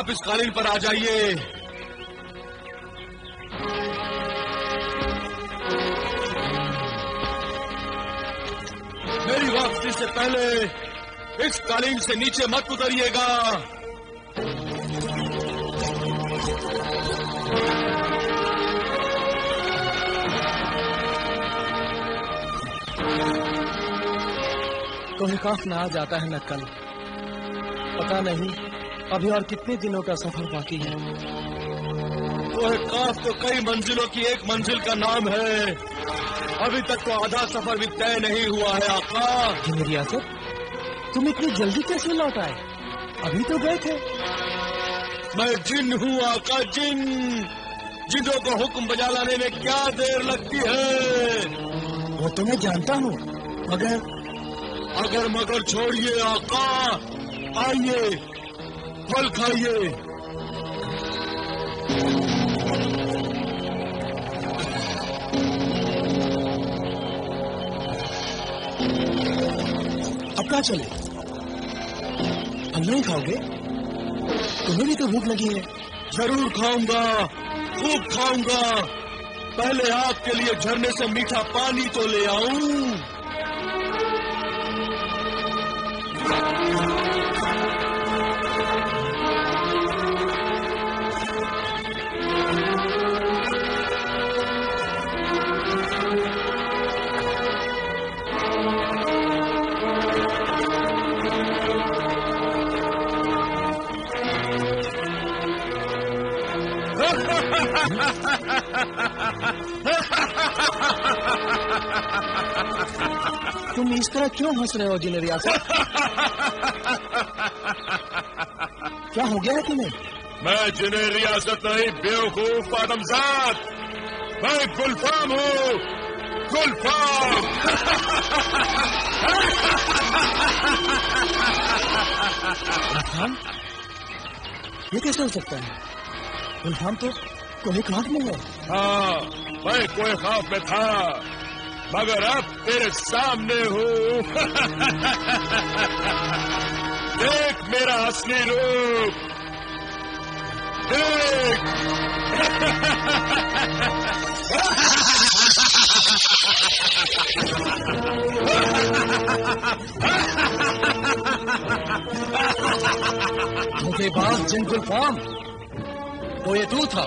आप इस कालीन पर आ जाइए। मेरी वापसी से पहले इस कालीन से नीचे मत उतरिएगा। कोई काफ ना आ जाता है न कल, पता नहीं अभी और कितने दिनों का सफर बाकी है। कोई काफ तो कई मंजिलों की एक मंजिल का नाम है। अभी तक तो आधा सफर भी तय नहीं हुआ है आका। जिन रियासत, तुम इतनी जल्दी कैसे लौट आए? अभी तो गए थे। मैं जिन हूँ आका, जिन। जिनों को हुक्म बजा लाने में क्या देर लगती है। वो तो मैं जानता हूँ, अगर मगर छोड़िए आका। आइए, फल खाइए। अब क्या चले? हम नहीं खाओगे? तुम्हें भी तो भूख लगी है। जरूर खाऊंगा, खूब खाऊंगा। पहले आपके लिए झरने से मीठा पानी तो ले आऊं। तुम इस तरह क्यों हंस रहे हो जिन रियासत? क्या हो गया है तुम्हें? मैं जिन रियासत नहीं, बेवकूफ आदमजाद। मैं गुलफाम हूँ, गुलफाम। गुलफाम? ये कैसे हो सकता है? गुलफाम तो कोई ख्वाब में है। हाँ, मैं कोई ख्वाब में था, मगर अब तेरे सामने हूँ। देख मेरा असली रूप, देख। मुझे बात जिन गुलफाम, तो ये तू था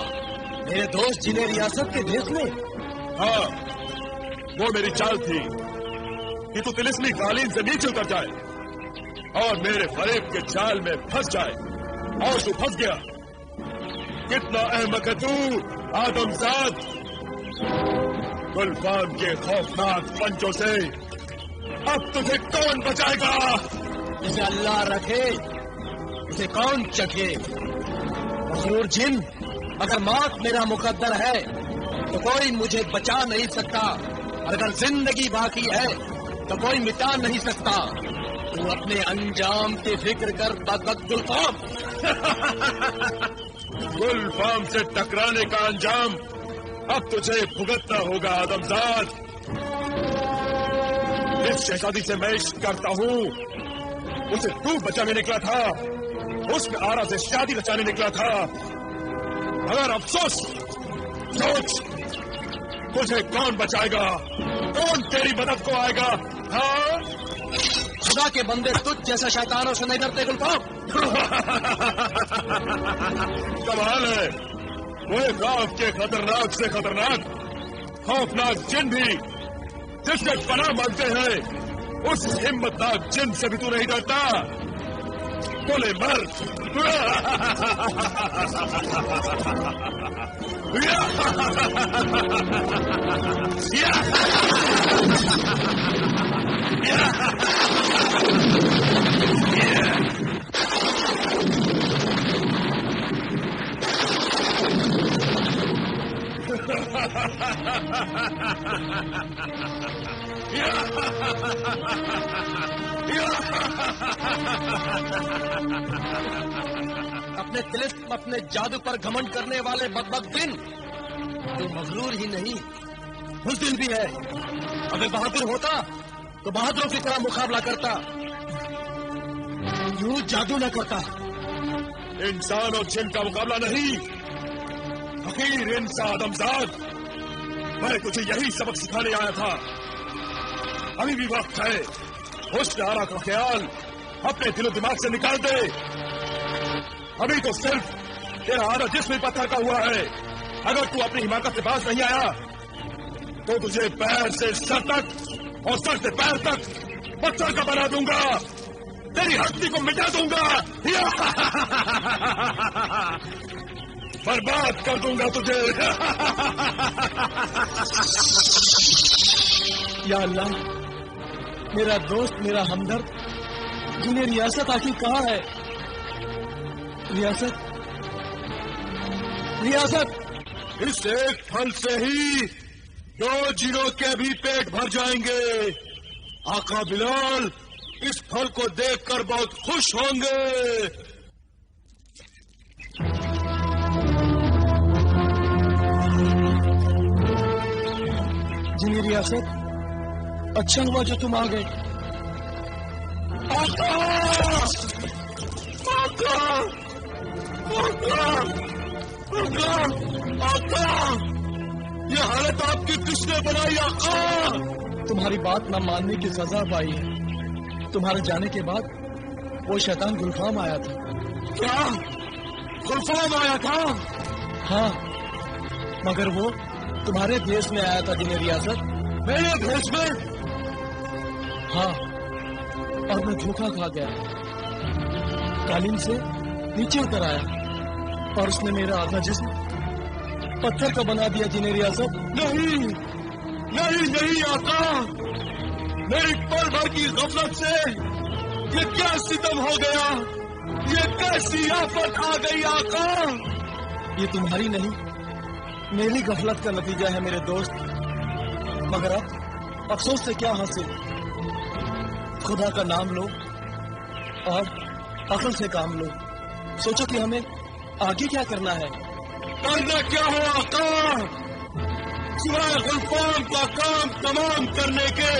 मेरे दोस्त जिन्हें रियासत के देश में? हाँ, वो मेरी चाल थी कि तू तिलिस्मी कालीन से नीचे उतर जाए और मेरे फरेब के जाल में फंस जाए, और तू फंस गया। कितना अहमक है तू आदमजाद। गुलफाम के खौफनाक पंचों से अब तुझे कौन बचाएगा? इसे अल्लाह रखे, इसे कौन चखे। मजरूर जिन, अगर मौत मेरा मुकद्दर है तो कोई मुझे बचा नहीं सकता, और अगर जिंदगी बाकी है तो कोई मिटा नहीं सकता। तू अपने अंजाम की फिक्र कर बदबख्त गुलफाम। गुलफाम से टकराने का अंजाम अब तुझे भुगतना होगा आदमजाद। जिस शहजादी से मैं इश्क करता हूँ उसे तू बचाने निकला था, उसमें आरा से शादी रचाने निकला था। मगर अफसोस, सोच, तुझे कौन बचाएगा? कौन तेरी मदद को आएगा? हाँ, खुदा के बंदे तुझ जैसे शैतानों से नहीं डरते गुलफाम। कमाल है, वो गांव के खतरनाक से खतरनाक खौफनाक जिन भी जिससे पनाह मांगते हैं, उस हिम्मतनाक जिन से भी तू नहीं डरता। बोले मर। अपने तिलिस्म, अपने जादू पर घमंड करने वाले बदबख्त जिन, तू मगरूर ही नहीं बुज़दिल भी है। अगर बहादुर होता तो बहादुरों की तरह मुकाबला करता, यूं जादू न करता। इंसान और जिन का मुकाबला नहीं। फकीर इंसान आदमजाद, मैं तुझे यही सबक सिखाने आया था। अभी भी वक्त है, हुस्न आरा का ख्याल अपने दिलो दिमाग से निकाल दे। अभी तो सिर्फ तेरा आधा जिस्म पत्थर का हुआ है। अगर तू अपनी हिमाकत से बाज नहीं आया तो तुझे पैर से सर तक और सर से पैर तक पत्थर का बना दूंगा, तेरी हस्ती को मिटा दूंगा, बर्बाद कर दूंगा तुझे। या अल्लाह, मेरा दोस्त, मेरा हमदर्द, जिन्हें रियासत आखिर कहाँ है? रियासत, रियासत। इस एक फल से ही 2 जीरो के भी पेट भर जाएंगे। आका बिलाल इस फल को देखकर बहुत खुश होंगे। जिन्हें रियासत, अच्छा हुआ जो तुम आ गए। आका! आका! आका! आका! आका! ये हालत आपकी किसने बनाई आका? तुम्हारी बात न मानने की सजा पाई है। तुम्हारे जाने के बाद वो शैतान गुलफाम आया था। क्या? गुलफाम आया था? हाँ, मगर वो तुम्हारे देश में आया था जिन्हें रियासत। मेरे देश में? हाँ, और मैं धोखा खा गया। कालीन से नीचे उतर आया और उसने मेरा आधा जिस्म पत्थर का बना दिया जिन्हें रियासत। नहीं नहीं नहीं आका, मेरी पल भर की गफलत से ये क्या सितम हो गया, ये कैसी आफत आ गई आका? ये तुम्हारी नहीं, मेरी गफलत का नतीजा है मेरे दोस्त। मगर अब अफसोस से क्या हासिल? खुदा का नाम लो और अकल से काम लो। सोचो कि हमें आगे क्या करना है। करना क्या हो आका? सिवाय गुलफाम का काम तमाम करने के।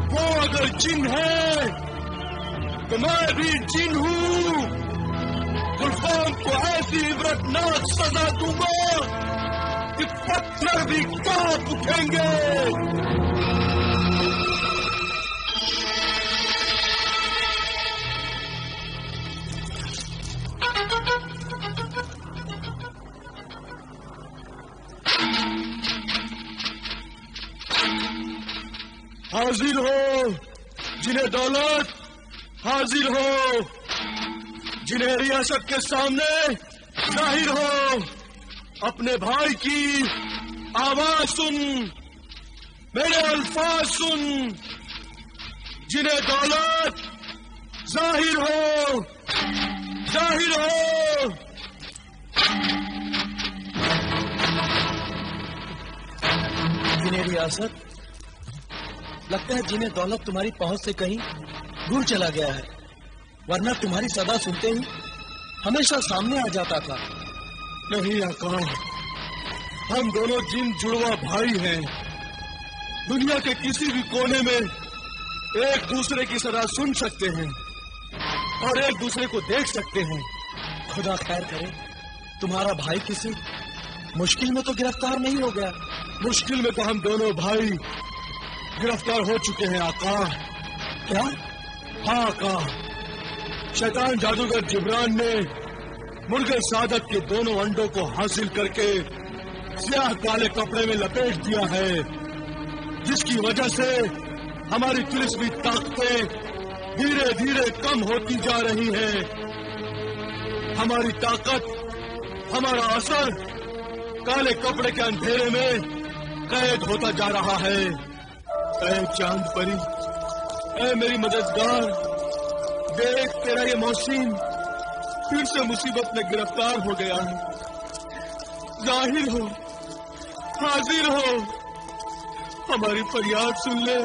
वो अगर जिन है तो मैं भी जिन हूँ। गुलफाम को ऐसी इबरतनाक सजा दूंगा कि पत्थर भी कांप उठेंगे। हाजिर हो जिन्हें दौलत, हाजिर हो जिन्हें रियासत के सामने जाहिर हो। अपने भाई की आवाज सुन, मेरे अल्फाज सुन। जिन्हें दौलत, जाहिर हो, जाहिर हो। जिन्हें रियासत, लगता है जिन्हें दौलत तुम्हारी पहुंच से कहीं दूर चला गया है, वरना तुम्हारी सदा सुनते ही हमेशा सामने आ जाता था। नहीं आका, हम दोनों जिन जुड़वा भाई हैं। दुनिया के किसी भी कोने में एक दूसरे की सदा सुन सकते हैं और एक दूसरे को देख सकते हैं। खुदा खैर करे, तुम्हारा भाई किसी मुश्किल में तो गिरफ्तार नहीं हो गया? मुश्किल में तो हम दोनों भाई गिरफ्तार हो चुके हैं आका। क्या? हाँ आका, शैतान जादूगर जिब्रान ने मुर्गे सादत के दोनों अंडों को हासिल करके स्याह काले कपड़े में लपेट दिया है, जिसकी वजह से हमारी तिलिस्मी ताकतें धीरे धीरे कम होती जा रही हैं। हमारी ताकत, हमारा असर काले कपड़े के अंधेरे में कैद होता जा रहा है। ऐ चांद परी, ऐ मेरी मददगार, देख तेरा ये मौसीन फिर से मुसीबत में गिरफ्तार हो गया है। जाहिर हो, हाजिर हो, हमारी फरियाद सुन ले,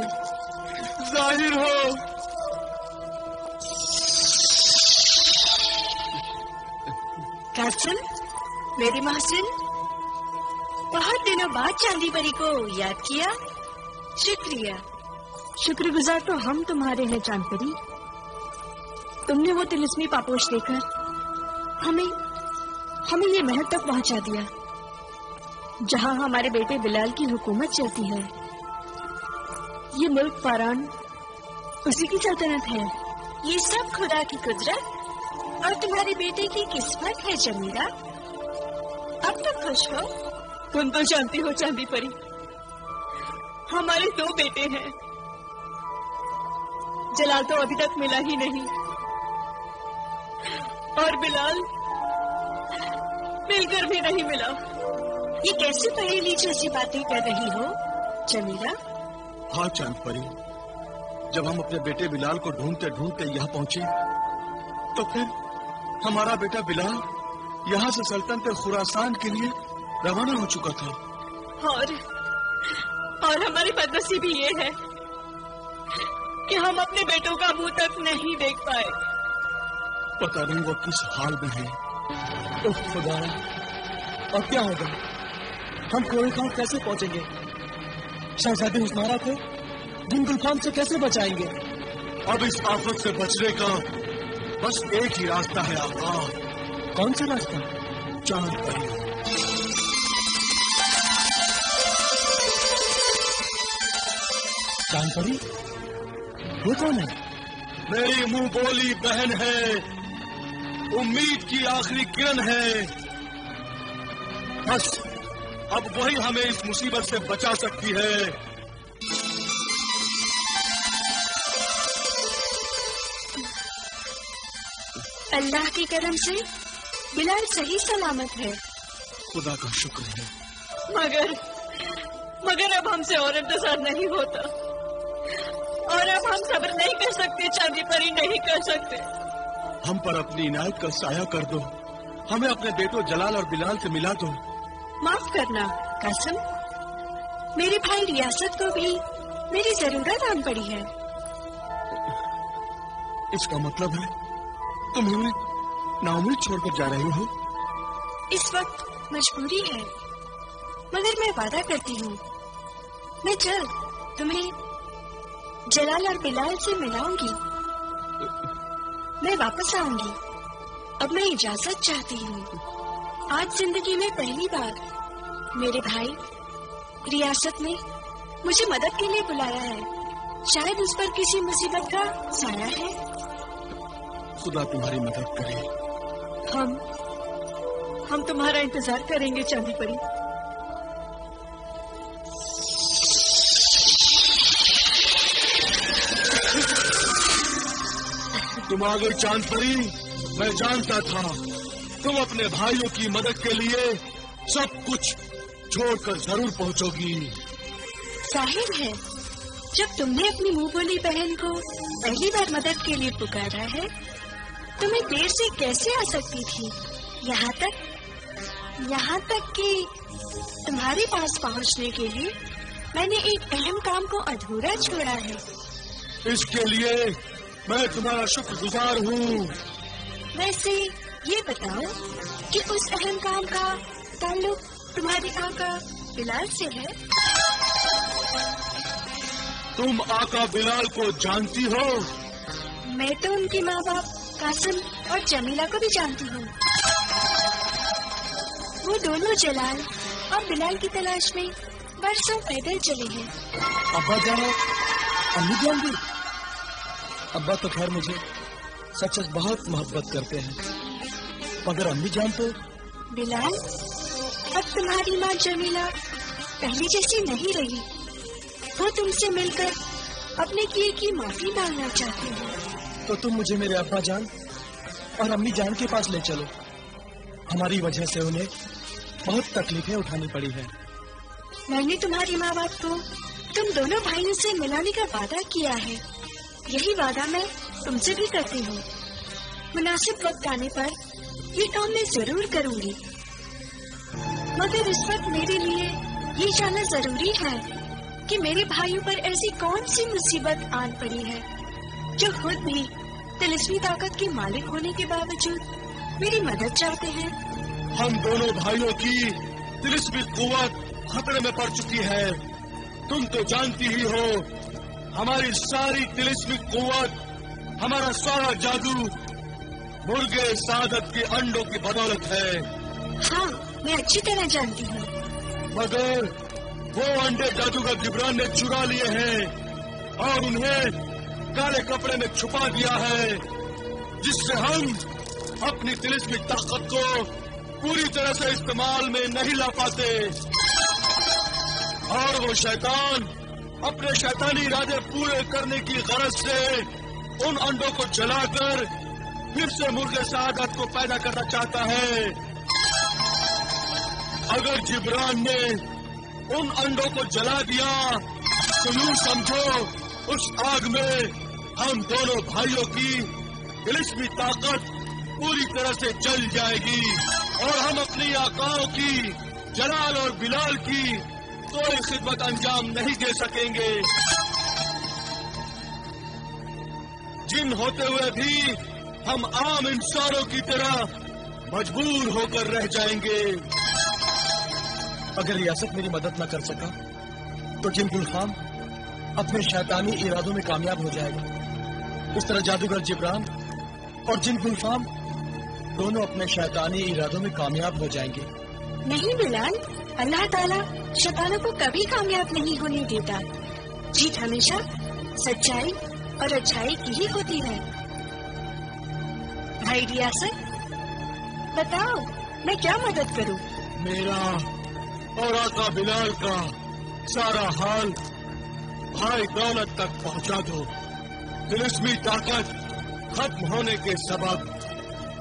जाहिर हो। कैप्टन, मेरी महसिन, बहुत दिनों बाद चांदी परी को याद किया। शुक्रिया। शुक्रगुजार तो हम तुम्हारे हैं चांद परी। तुमने वो तिलिस्मी पापोश देकर हमें ये महल तक पहुंचा दिया, जहां हमारे बेटे बिलाल की हुकूमत चलती है। ये मुल्क फौरान उसी की सल्तनत है। ये सब खुदा की कुदरत और तुम्हारे बेटे की किस्मत है जमीला। अब तो खुश हो। तुम तो जानती हो चांदी परी, हमारे 2 बेटे हैं। जलाल तो अभी तक मिला ही नहीं, और बिलाल मिलकर भी नहीं मिला। ये कैसे पहेली जैसी बातें कर रही हो जमीला? हाँ चांद परी, जब हम अपने बेटे बिलाल को ढूंढते ढूंढते यहाँ पहुंचे, तो फिर हमारा बेटा बिलाल यहाँ से सल्तनत खुरासान के लिए रवाना हो चुका था। और हमारी बदनसीबी ये है कि हम अपने बेटों का मुंह तक नहीं देख पाए। पता नहीं वो किस हाल में है। उफ खुदाया, अब क्या होगा? हम कोई खान कैसे पहुंचेंगे? शहजादी हुस्नारा को जिन गुलफाम से कैसे बचाएंगे? अब इस आफत से बचने का बस एक ही रास्ता है आका। कौन सा रास्ता? चांद परी, चांद परी, ये कौन है? मेरी मुंह बोली बहन है, उम्मीद की आखिरी किरण है। बस अब वही हमें इस मुसीबत से बचा सकती है। अल्लाह की करम से बिलाल सही सलामत है। खुदा का शुक्र है। मगर अब हमसे और इंतजार नहीं होता, और अब हम सब्र नहीं कर सकते चांदी परी, नहीं कर सकते। हम पर अपनी इनायत का साया कर दो, हमें अपने बेटों जलाल और बिलाल से मिला दो। माफ करना कासिम, मेरे भाई रियासत को भी मेरी जरूरत आन पड़ी है। इसका मतलब है तुम हमें नाउम्मीद छोड़कर जा रही हो? इस वक्त मजबूरी है, मगर मैं वादा करती हूँ, मैं जल्द तुम्हें जलाल और बिलाल से मिलाऊंगी। मैं वापस आऊंगी। अब मैं इजाजत चाहती हूँ। आज जिंदगी में पहली बार मेरे भाई रियासत ने मुझे मदद के लिए बुलाया है। शायद उस पर किसी मुसीबत का साया है। खुदा तुम्हारी मदद करे। हम तुम्हारा इंतजार करेंगे चांदी परी। तुम आ गई चांद परी। मैं जानता था तुम अपने भाइयों की मदद के लिए सब कुछ छोड़कर जरूर पहुंचोगी। जाहिर है, जब तुमने अपनी मुंह बोली बहन को पहली बार मदद के लिए पुकारा है, तुम्हें देर से कैसे आ सकती थी? यहाँ तक कि तुम्हारे पास पहुँचने के लिए मैंने एक अहम काम को अधूरा छोड़ा है। इसके लिए मैं तुम्हारा शुक्रगुजार हूँ। वैसे ये बताओ कि उस अहम काम का ताल्लुक तुम्हारे आका बिलाल से है? तुम आका बिलाल को जानती हो? मैं तो उनके माँ बाप कासिम और जमीला को भी जानती हूँ। वो दोनों जलाल और बिलाल की तलाश में बरसों पैदल चले हैं। अब्बा जान, अम्मी जान भी? अब्बा तो खैर मुझे सच बहुत मोहब्बत करते हैं, मगर अम्मी जान तो? बिलाल, अब तुम्हारी माँ जमीला पहले जैसी नहीं रही। वो तुमसे मिलकर अपने किए की माफी मांगना चाहती है। तो तुम मुझे मेरे अब्बा जान और अम्मी जान के पास ले चलो। हमारी वजह से उन्हें बहुत तकलीफें उठानी पड़ी है। मैंने तुम्हारी माँ बाप को तुम दोनों भाइयों से मिलाने का वादा किया है। यही वादा मैं तुमसे भी करती हूँ। मुनासिब वक्त आने पर ये काम मैं जरूर करूँगी, मगर इस वक्त मेरे लिए ये जानना जरूरी है कि मेरे भाइयों पर ऐसी कौन सी मुसीबत आन पड़ी है जो खुद भी तिलिस्मी ताकत के मालिक होने के बावजूद मेरी मदद चाहते हैं। हम दोनों भाइयों की तिलिस्मी कुव्वत खतरे में पड़ चुकी है। तुम तो जानती ही हो, हमारी सारी तिलिस्मी कुव्वत, हमारा सारा जादू मुर्गे सादत के अंडों की बदौलत है। हाँ, मैं अच्छी तरह जानती हूँ। मगर वो अंडे जादूगर जिब्रान ने चुरा लिए हैं और उन्हें काले कपड़े में छुपा दिया है, जिससे हम अपनी तिलिस्मी ताकत को पूरी तरह से इस्तेमाल में नहीं ला पाते। और वो शैतान अपने शैतानी इरादे पूरे करने की गरज से उन अंडों को जलाकर फिर से मुर्गे सादत को पैदा करना चाहता है। अगर जिब्रान ने उन अंडों को जला दिया तो यूं समझो उस आग में हम दोनों भाइयों की तिलिस्मी ताकत पूरी तरह से जल जाएगी और हम अपनी आकाओं की, जलाल और बिलाल की कोई खिदमत अंजाम नहीं दे सकेंगे। जिन होते हुए भी हम आम इंसानों की तरह मजबूर होकर रह जाएंगे। अगर रियासत मेरी मदद न कर सका तो जिन गुलफाम अपने शैतानी इरादों में कामयाब हो जाएगा। इस तरह जादूगर जिब्रान और जिन गुलफाम दोनों अपने शैतानी इरादों में कामयाब हो जाएंगे। नहीं बिलाल, अल्लाह ताला शैतानों को कभी कामयाब नहीं होने देता। जीत हमेशा सच्चाई और अच्छाई की ही होती है। भाई रियासत, बताओ मैं क्या मदद करूं? मेरा और आका बिलाल का सारा हाल भाई दौलत तक पहुंचा दो। तिलिस्मी ताकत खत्म होने के सबब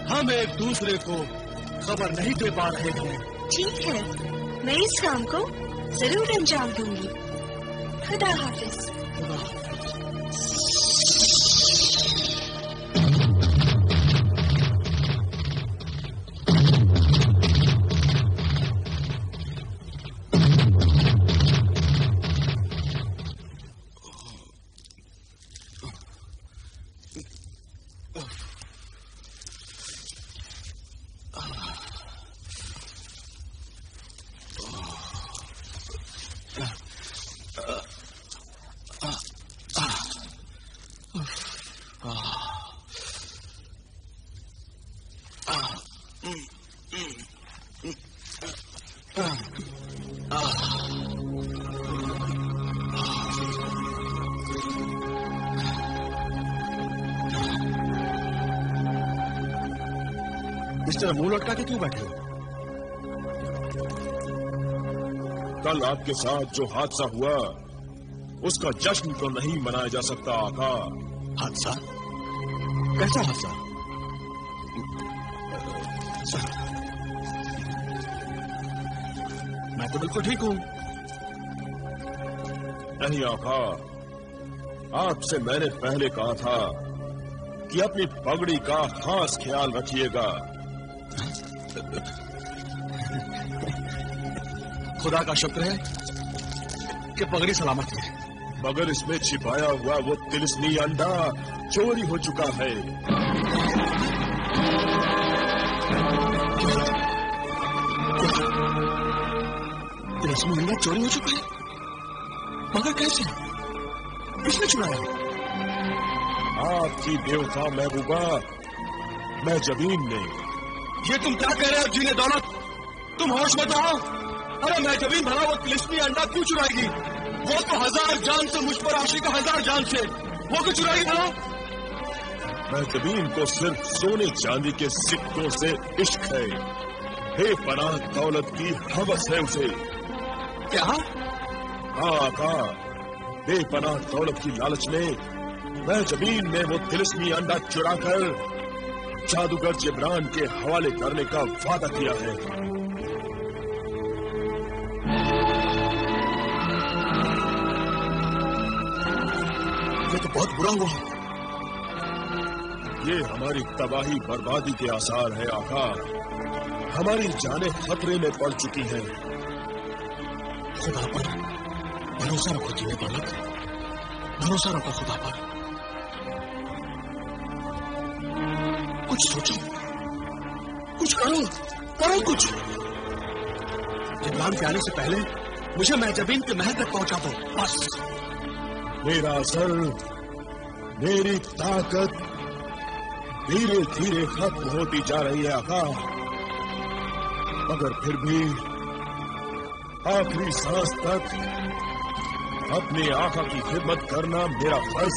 हम एक दूसरे को खबर नहीं दे पा रहे हैं। ठीक है, मैं इस काम को जरूर अंजाम दूंगी। खुदा हाफिज। इस तरह मुंह लटका के क्यों बैठे हो? कल आपके साथ जो हादसा हुआ उसका जश्न तो नहीं मनाया जा सकता आका। हादसा? कैसा हादसा? मैं तो बिल्कुल ठीक हूं। नहीं आका, आपसे मैंने पहले कहा था कि अपनी पगड़ी का खास ख्याल रखिएगा। खुदा का शुक्र है कि पगड़ी सलामत है, मगर इसमें छिपाया हुआ वो तिलिस्मी अंडा चोरी हो चुका है। तिलिस्मी अंडा चोरी हो चुका है? मगर कैसे? किसने चुराया? आपकी बेवफा महबूबा महजबीन ने। ये तुम क्या कह रहे हो जीने दौलत? तुम होश में तो आओ। अरे महजबीन भला वो तिलिस्मी अंडा क्यों चुराएगी? वो तो 1000 जान से मुझ पर आशिक है, 1000 जान से। वो क्यों चुराएगी भला? महजबीन को सिर्फ सोने चांदी के सिक्कों से इश्क है। बेपनाह दौलत की हवस है उसे। क्या? हाँ आका, बेपनाह दौलत की लालच में महजबीन ने वो तिलिस्मी अंडा चुराकर जादूगर जिब्रान के हवाले करने का वादा किया है। ये तो बहुत बुरा हुआ। ये हमारी तबाही बर्बादी के आसार है आका। हमारी जानें खतरे में पड़ चुकी हैं। खुदा पर भरोसा रखो जीने दौलत, भरोसा रखो खुदा पर। कुछ सोचो, कुछ करो कुछ। जिब्रान के आने से पहले मुझे महजबीन के महल तक पहुंचा दो, बस। मेरा असर, मेरी ताकत धीरे धीरे खत्म होती जा रही है आका, मगर फिर भी आखिरी सांस तक अपने आका की खिदमत करना मेरा फर्ज